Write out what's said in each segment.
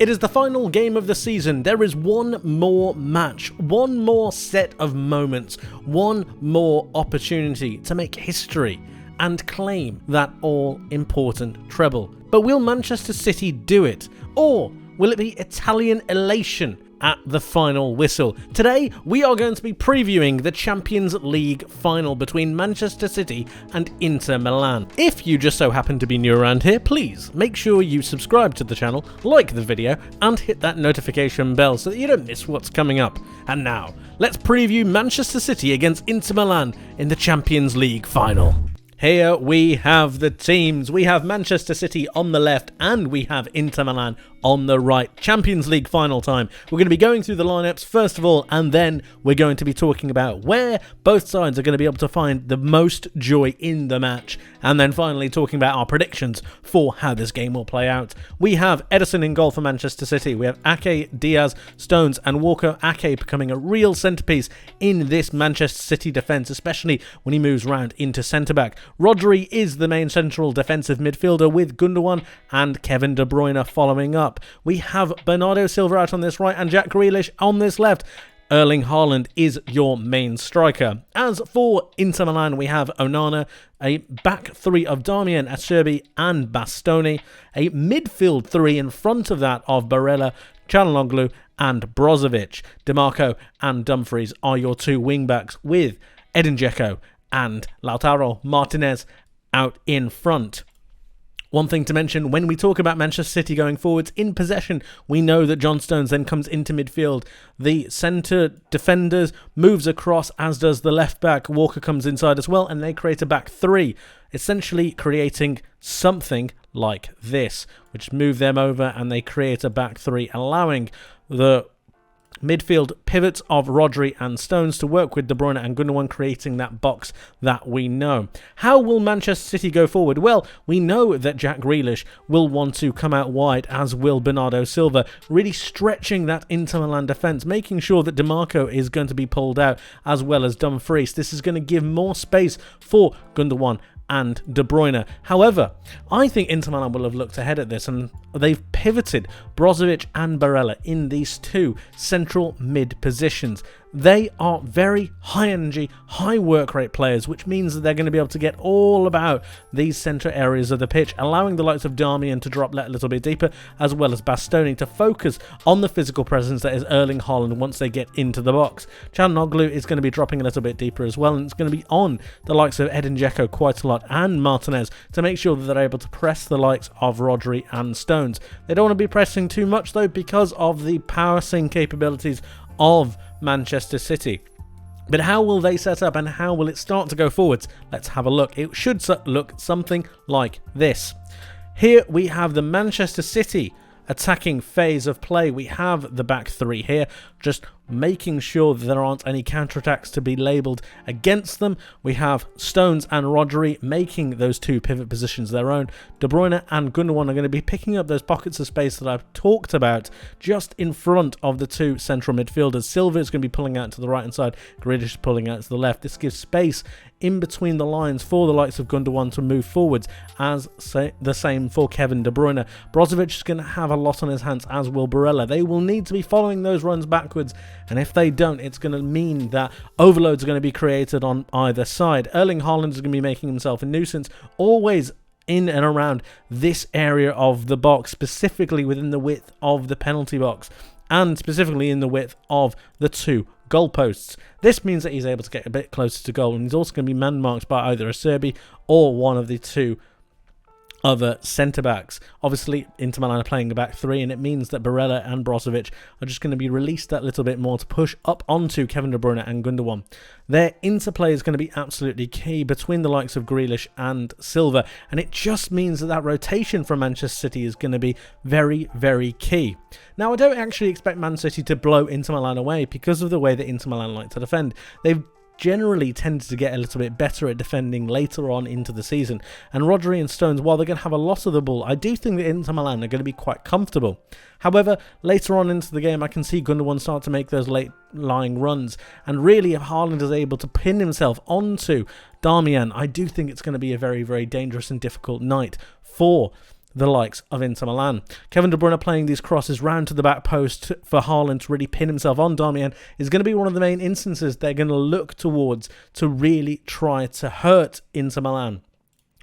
It is the final game of the season. There is one more match, one more set of moments, one more opportunity to make history and claim that all-important treble. But will Manchester City do it? Or will it be Italian elation at the final whistle? Today, we are going to be previewing the Champions League final between Manchester City and Inter Milan. If you just so happen to be new around here, please make sure you subscribe to the channel, like the video, and hit that notification bell so that you don't miss what's coming up. And now, let's preview Manchester City against Inter Milan in the Champions League final. Here we have the teams. We have Manchester City on the left and we have Inter Milan on the right. Champions League final time. We're going to be going through the lineups first of all, and then we're going to be talking about where both sides are going to be able to find the most joy in the match, and then finally talking about our predictions for how this game will play out. We have Ederson in goal for Manchester City. We have Ake, Diaz, Stones and Walker. Ake becoming a real centrepiece in this Manchester City defence, especially when he moves round into centre-back. Rodri is the main central defensive midfielder, with Gundogan and Kevin De Bruyne following up. We have Bernardo Silva out on this right and Jack Grealish on this left. Erling Haaland is your main striker. As for Inter Milan, we have Onana, a back three of Darmian, Acerbi and Bastoni, a midfield three in front of that of Barella, Çalhanoğlu and Brozovic. DiMarco and Dumfries are your two wing-backs, with Edin Dzeko and Lautaro Martinez out in front. One thing to mention, when we talk about Manchester City going forwards in possession, we know that John Stones then comes into midfield. The centre defenders moves across, as does the left back. Walker comes inside as well, and they create a back three, essentially creating something like this, which move them over and they create a back three, allowing the midfield pivots of Rodri and Stones to work with De Bruyne and Gundogan, creating that box that we know. How will Manchester City go forward? Well, we know that Jack Grealish will want to come out wide, as will Bernardo Silva, really stretching that Inter Milan defence, making sure that DiMarco is going to be pulled out, as well as Dumfries. This is going to give more space for Gundogan and De Bruyne. However, I think Inter Milan will have looked ahead at this, and they've pivoted Brozovic and Barella in these two central mid positions. They are very high energy, high work rate players, which means that they're going to be able to get all about these centre areas of the pitch, allowing the likes of Darmian to drop a little bit deeper, as well as Bastoni to focus on the physical presence that is Erling Haaland once they get into the box. Çalhanoğlu is going to be dropping a little bit deeper as well, and it's going to be on the likes of Edin Dzeko quite a lot, and Martinez, to make sure that they're able to press the likes of Rodri and Stones. They don't want to be pressing too much though, because of the passing capabilities of Manchester City. But how will they set up and how will it start to go forwards? Let's have a look. It should look something like this. Here we have the Manchester City attacking phase of play. We have the back three here, just making sure that there aren't any counterattacks to be labelled against them. We have Stones and Rodri making those two pivot positions their own. De Bruyne and Gundogan are going to be picking up those pockets of space that I've talked about just in front of the two central midfielders. Silva is going to be pulling out to the right hand side, Grealish is pulling out to the left. This gives space in between the lines for the likes of Gundogan to move forwards, as the same for Kevin De Bruyne. Brozovic is going to have a lot on his hands, as will Barella. They will need to be following those runs backwards, and if they don't, it's going to mean that overloads are going to be created on either side. Erling Haaland is going to be making himself a nuisance, always in and around this area of the box, specifically within the width of the penalty box, and specifically in the width of the two goalposts. This means that he's able to get a bit closer to goal, and he's also going to be man-marked by either Acerbi or one of the two other centre-backs. Obviously, Inter Milan are playing a back three, and it means that Barella and Brozovic are just going to be released that little bit more to push up onto Kevin De Bruyne and Gundogan. Their interplay is going to be absolutely key between the likes of Grealish and Silva, and it just means that that rotation from Manchester City is going to be very, very key. Now, I don't actually expect Man City to blow Inter Milan away because of the way that Inter Milan like to defend. They've generally tended to get a little bit better at defending later on into the season. And Rodri and Stones, while they're going to have a lot of the ball, I do think that Inter Milan are going to be quite comfortable. However, later on into the game, I can see Gundogan start to make those late-lying runs. And really, if Haaland is able to pin himself onto Darmian, I do think it's going to be a very, very dangerous and difficult night for the likes of Inter Milan. Kevin De Bruyne playing these crosses round to the back post for Haaland to really pin himself on Darmian is going to be one of the main instances they're going to look towards to really try to hurt Inter Milan.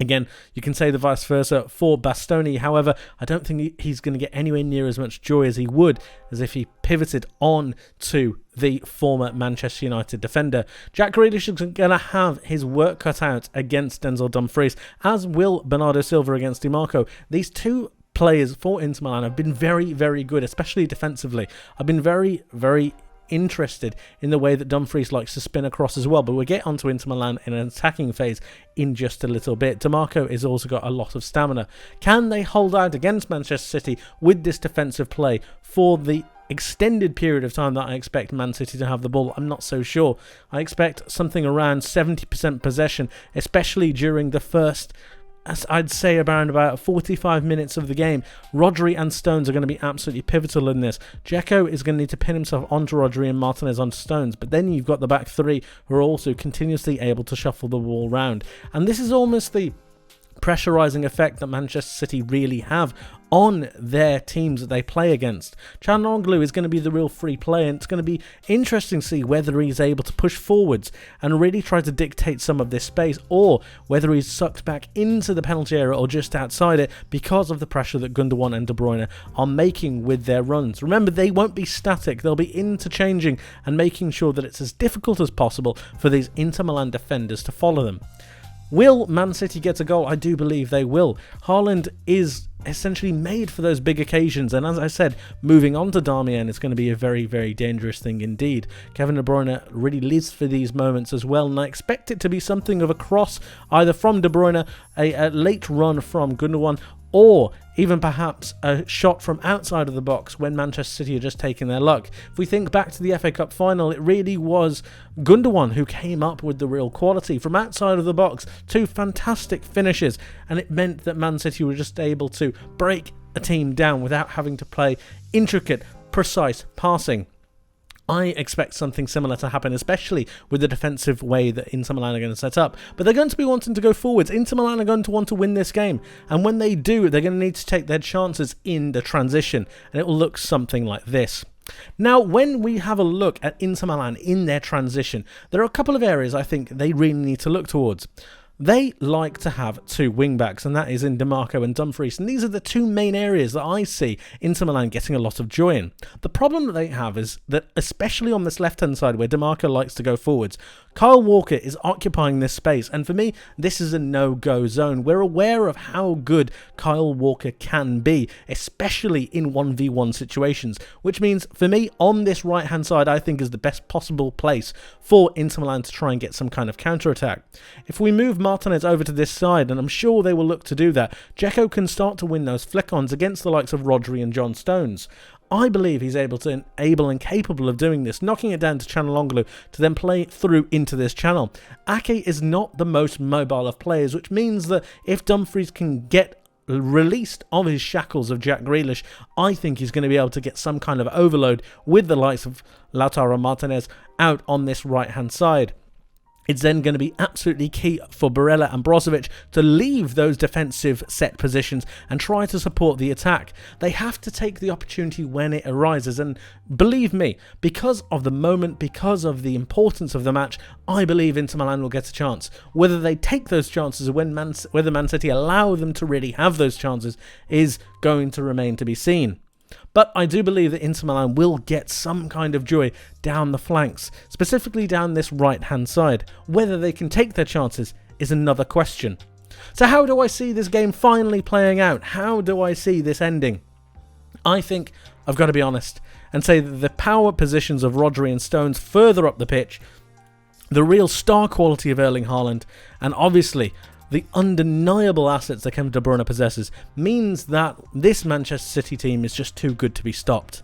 Again, you can say the vice versa for Bastoni. However, I don't think he's going to get anywhere near as much joy as he would as if he pivoted on to the former Manchester United defender. Jack Grealish is going to have his work cut out against Denzel Dumfries, as will Bernardo Silva against DiMarco. These two players for Inter Milan have been very, very good, especially defensively. I've been very, very interested in the way that Dumfries likes to spin across as well, but we'll get onto Inter Milan in an attacking phase in just a little bit. DiMarco has also got a lot of stamina. Can they hold out against Manchester City with this defensive play for the extended period of time that I expect Man City to have the ball? I'm not so sure. I expect something around 70% possession, especially during the first, as I'd say, around about 45 minutes of the game. Rodri and Stones are going to be absolutely pivotal in this. Zekko is going to need to pin himself onto Rodri and Martinez onto Stones, but then you've got the back three who are also continuously able to shuffle the ball round. And this is almost the pressurising effect that Manchester City really have on their teams that they play against. Çalhanoğlu is going to be the real free play, and it's going to be interesting to see whether he's able to push forwards and really try to dictate some of this space, or whether he's sucked back into the penalty area or just outside it because of the pressure that Gundogan and De Bruyne are making with their runs. Remember, they won't be static. They'll be interchanging and making sure that it's as difficult as possible for these Inter Milan defenders to follow them. Will Man City get a goal? I do believe they will. Haaland is essentially made for those big occasions, and as I said, moving on to Darmian is going to be a very, very dangerous thing indeed. Kevin De Bruyne really lives for these moments as well, and I expect it to be something of a cross either from De Bruyne, a late run from Gundogan, or even perhaps a shot from outside of the box when Manchester City are just taking their luck. If we think back to the FA Cup final, it really was Gundogan who came up with the real quality. From outside of the box, two fantastic finishes, and it meant that Man City were just able to break a team down without having to play intricate, precise passing. I expect something similar to happen, especially with the defensive way that Inter Milan are going to set up. But they're going to be wanting to go forwards. Inter Milan are going to want to win this game. And when they do, they're going to need to take their chances in the transition. And it will look something like this. Now, when we have a look at Inter Milan in their transition, there are a couple of areas I think they really need to look towards. They like to have two wing-backs, and that is in DiMarco and Dumfries, and these are the two main areas that I see Inter Milan getting a lot of joy in. The problem that they have is that, especially on this left-hand side where DiMarco likes to go forwards, Kyle Walker is occupying this space, and for me, this is a no-go zone. We're aware of how good Kyle Walker can be, especially in 1v1 situations, which means, for me, on this right-hand side, I think is the best possible place for Inter Milan to try and get some kind of counter-attack. If we move Martinez over to this side, and I'm sure they will look to do that, Zekko can start to win those flick-ons against the likes of Rodri and John Stones. I believe he's able and capable of doing this, knocking it down to Çalhanoğlu to then play through into this channel. Ake is not the most mobile of players, which means that if Dumfries can get released of his shackles of Jack Grealish, I think he's going to be able to get some kind of overload with the likes of Lautaro Martinez out on this right-hand side. It's then going to be absolutely key for Barella and Brozovic to leave those defensive set positions and try to support the attack. They have to take the opportunity when it arises, and believe me, because of the moment, because of the importance of the match, I believe Inter Milan will get a chance. Whether they take those chances or whether Man City allow them to really have those chances is going to remain to be seen. But I do believe that Inter Milan will get some kind of joy down the flanks, specifically down this right-hand side. Whether they can take their chances is another question. So how do I see this game finally playing out? How do I see this ending? I think I've got to be honest and say that the power positions of Rodri and Stones further up the pitch, the real star quality of Erling Haaland, and obviously the undeniable assets that Kevin De Bruyne possesses, means that this Manchester City team is just too good to be stopped.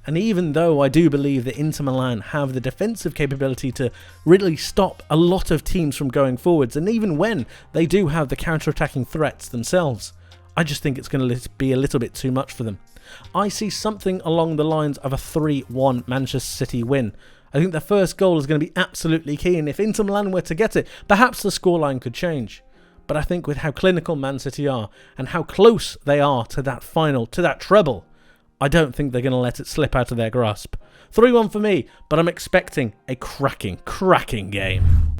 And even though I do believe that Inter Milan have the defensive capability to really stop a lot of teams from going forwards, and even when they do have the counter-attacking threats themselves, I just think it's going to be a little bit too much for them. I see something along the lines of a 3-1 Manchester City win. I think the first goal is going to be absolutely key, and if Inter Milan were to get it, perhaps the scoreline could change. But I think with how clinical Man City are and how close they are to that final, to that treble, I don't think they're going to let it slip out of their grasp. 3-1 for me, but I'm expecting a cracking game.